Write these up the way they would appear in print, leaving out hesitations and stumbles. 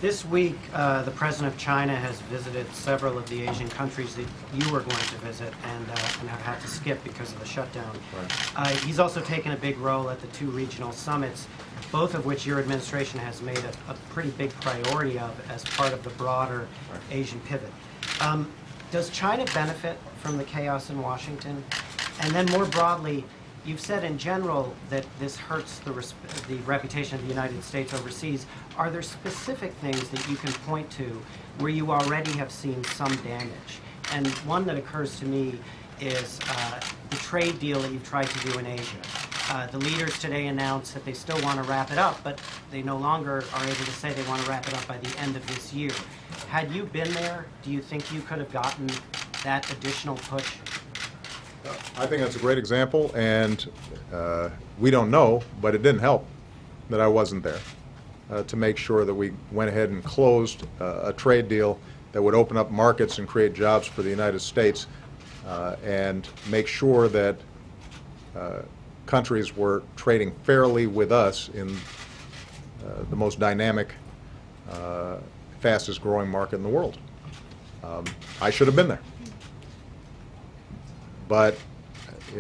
This week, the president of China has visited several of the Asian countries that you were going to visit and have had to skip because of the shutdown. Right. He's also taken a big role at the two regional summits, both of which your administration has made a pretty big priority of as part of the broader Right. Asian pivot. Does China benefit from the chaos in Washington? And then more broadly, you've said in general that this hurts the reputation of the United States overseas. Are there specific things that you can point to where you already have seen some damage? And one that occurs to me is the trade deal that you've tried to do in Asia. The leaders today announced that they still want to wrap it up, but they no longer are able to say they want to wrap it up by the end of this year. Had you been there, do you think you could have gotten that additional push? I think that's a great example, and we don't know, but it didn't help that I wasn't there to make sure that we went ahead and closed a trade deal that would open up markets and create jobs for the United States and make sure that countries were trading fairly with us in the most dynamic, fastest growing market in the world. I should have been there. But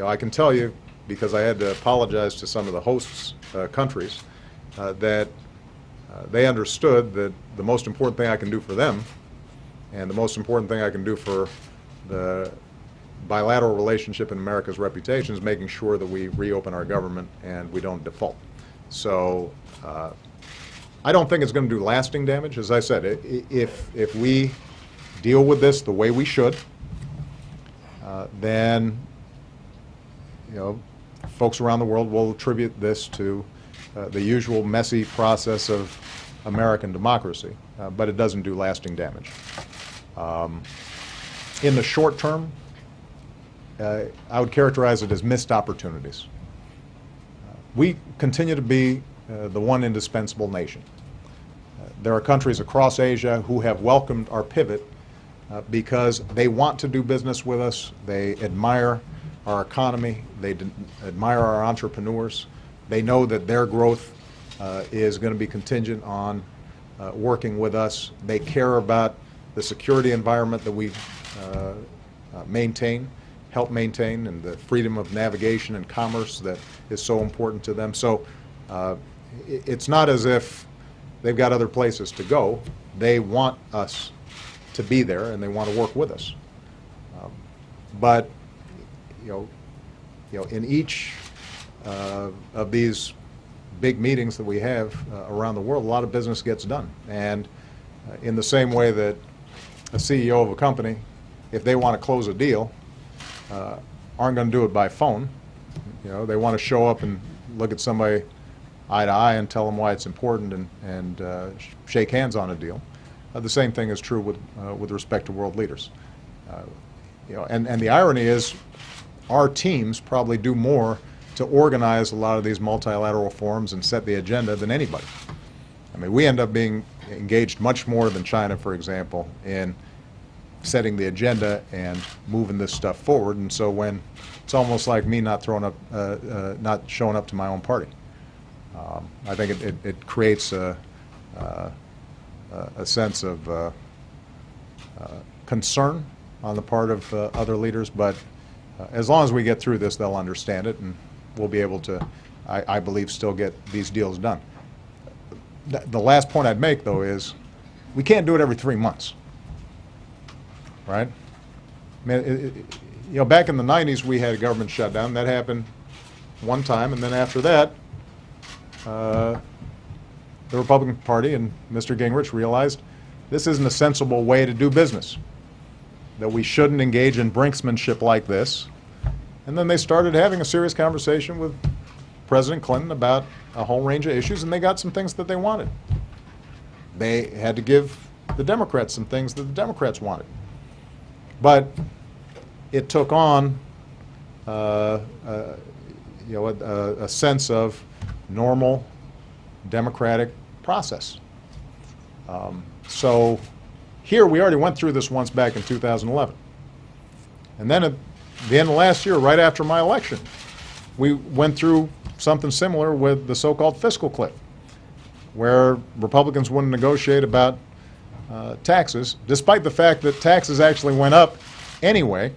I can tell you, because I had to apologize to some of the hosts countries, that they understood that the most important thing I can do for them and the most important thing I can do for the bilateral relationship in America's reputation is making sure that we reopen our government and we don't default. So I don't think it's going to do lasting damage. As I said, if we deal with this the way we should, then folks around the world will attribute this to the usual messy process of American democracy, but it doesn't do lasting damage. In the short term, I would characterize it as missed opportunities. We continue to be the one indispensable nation. There are countries across Asia who have welcomed our pivot because they want to do business with us, they admire our economy, they admire our entrepreneurs, they know that their growth is going to be contingent on working with us, they care about the security environment that we help maintain, and the freedom of navigation and commerce that is so important to them. So it's not as if they've got other places to go. They want us to be there, and they want to work with us. But in each of these big meetings that we have around the world, a lot of business gets done. And in the same way that a CEO of a company, if they want to close a deal, aren't going to do it by phone. They want to show up and look at somebody eye to eye and tell them why it's important and shake hands on a deal. The same thing is true with respect to world leaders. And the irony is, our teams probably do more to organize a lot of these multilateral forums and set the agenda than anybody. I mean, we end up being engaged much more than China, for example, in setting the agenda and moving this stuff forward. And so when it's almost like me not showing up to my own party. I think it creates a sense of concern on the part of other leaders, but as long as we get through this, they'll understand it, and we'll be able to, I believe, still get these deals done. The last point I'd make, though, is we can't do it every 3 months, right? I mean, back in the 90s, we had a government shutdown. That happened one time, and then after that, the Republican Party and Mr. Gingrich realized this isn't a sensible way to do business, that we shouldn't engage in brinksmanship like this. And then they started having a serious conversation with President Clinton about a whole range of issues, and they got some things that they wanted. They had to give the Democrats some things that the Democrats wanted. But it took on a sense of normal democratic process. So here we already went through this once back in 2011. And then at the end of last year, right after my election, we went through something similar with the so-called fiscal cliff. where Republicans wouldn't negotiate about taxes, despite the fact that taxes actually went up anyway,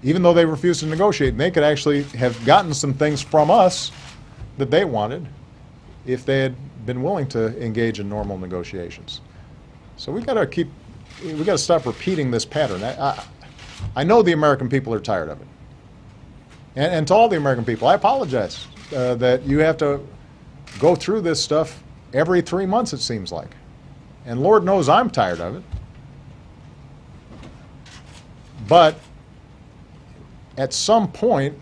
even though they refused to negotiate. And they could actually have gotten some things from us that they wanted if they had been willing to engage in normal negotiations. So we got to stop repeating this pattern. I know the American people are tired of it. And to all the American people, I apologize that you have to go through this stuff every 3 months, it seems like. And Lord knows I'm tired of it. But at some point,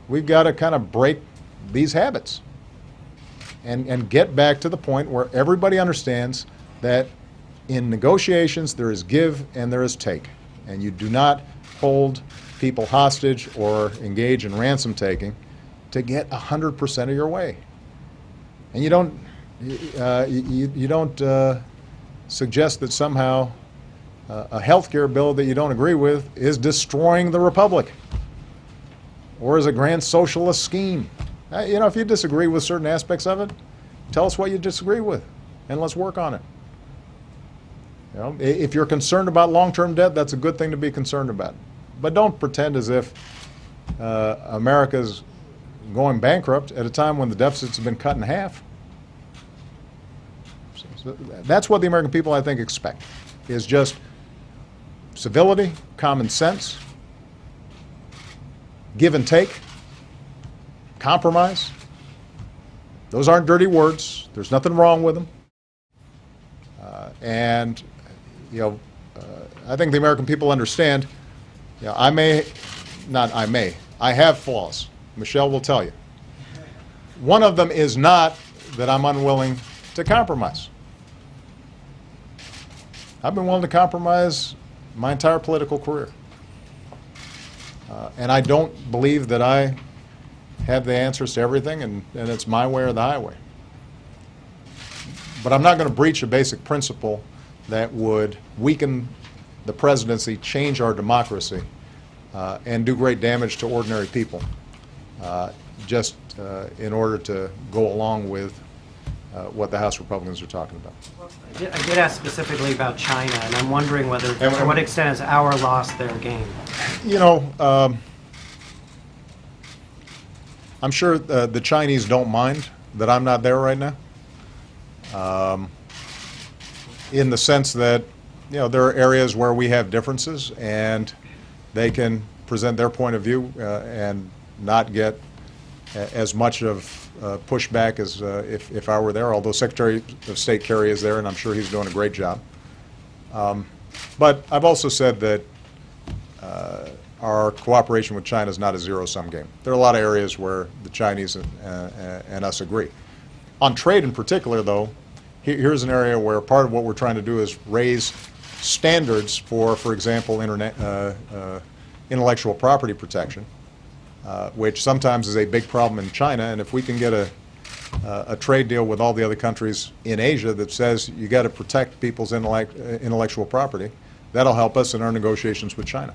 we've got to kind of break these habits and get back to the point where everybody understands that in negotiations there is give and there is take. And you do not hold people hostage or engage in ransom taking to get 100% of your way. And you don't suggest that somehow a health care bill that you don't agree with is destroying the republic or is a grand socialist scheme. If you disagree with certain aspects of it, tell us what you disagree with, and let's work on it. If you're concerned about long-term debt, that's a good thing to be concerned about. But don't pretend as if America's going bankrupt at a time when the deficits have been cut in half. So that's what the American people, I think, expect, is just civility, common sense, give and take, compromise. Those aren't dirty words. There's nothing wrong with them. I think the American people understand. I have flaws. Michelle will tell you. One of them is not that I'm unwilling to compromise. I've been willing to compromise my entire political career. And I don't believe that I have the answers to everything, and it's my way or the highway. But I'm not going to breach a basic principle that would weaken the presidency, change our democracy, and do great damage to ordinary people, just in order to go along with what the House Republicans are talking about. I did ask specifically about China, and I'm wondering whether, to what extent has our lost their game? I'm sure the Chinese don't mind that I'm not there right now, in the sense that there are areas where we have differences, and they can present their point of view and not get as much of pushback as if I were there, although Secretary of State Kerry is there, and I'm sure he's doing a great job. But I've also said that our cooperation with China is not a zero-sum game. There are a lot of areas where the Chinese and us agree. On trade in particular, though, here's an area where part of what we're trying to do is raise standards for example, intellectual property protection, which sometimes is a big problem in China. And if we can get a trade deal with all the other countries in Asia that says you got to protect people's intellectual property, that'll help us in our negotiations with China.